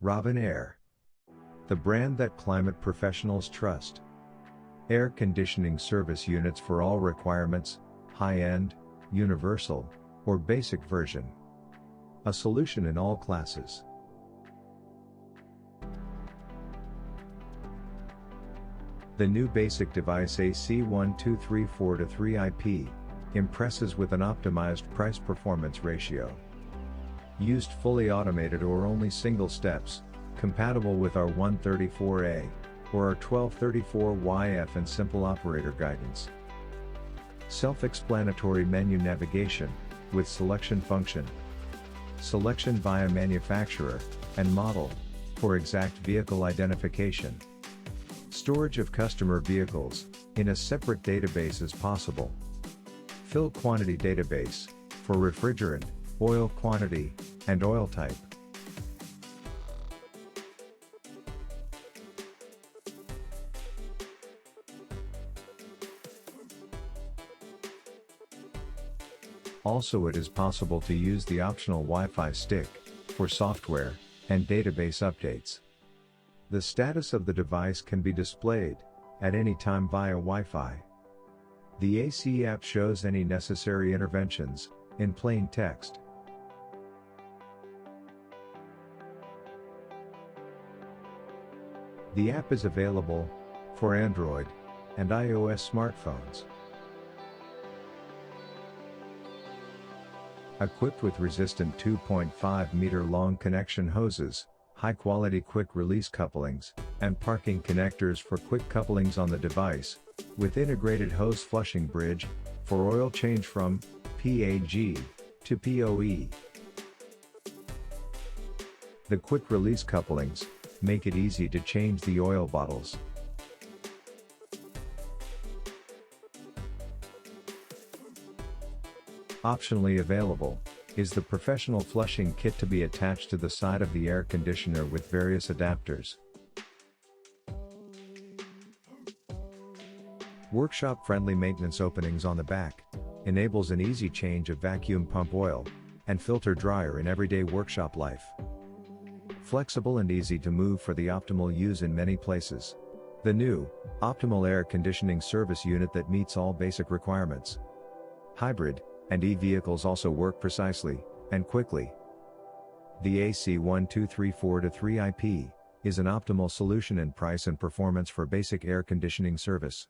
Robinair, the brand that climate professionals trust. Air conditioning service units for all requirements, high-end, universal, or basic version. A solution in all classes. The new basic device AC1x34-3i impresses with an optimized price-performance ratio. Used fully automated or only single steps, compatible with our 134A or our 1234YF and simple operator guidance. Self-explanatory menu navigation, with selection function. Selection via manufacturer and model, for exact vehicle identification. Storage of customer vehicles, in a separate database as possible. Fill quantity database, for refrigerant, oil quantity, and oil type. Also, it is possible to use the optional Wi-Fi stick, for software and database updates. The status of the device can be displayed, at any time via Wi-Fi. The AC app shows any necessary interventions, in plain text. The app is available, for Android and iOS smartphones. Equipped with resistant 2.5 meter long connection hoses, high-quality quick-release couplings, and parking connectors for quick couplings on the device, with integrated hose flushing bridge, for oil change from PAG to POE. The quick-release couplings make it easy to change the oil bottles. Optionally available is the professional flushing kit to be attached to the side of the air conditioner with various adapters. Workshop-friendly maintenance openings on the back enables an easy change of vacuum pump oil and filter dryer in everyday workshop life. Flexible and easy to move for the optimal use in many places. The new optimal air conditioning service unit that meets all basic requirements. Hybrid and e-vehicles also work precisely and quickly. The AC1x34-3i is an optimal solution in price and performance for basic air conditioning service.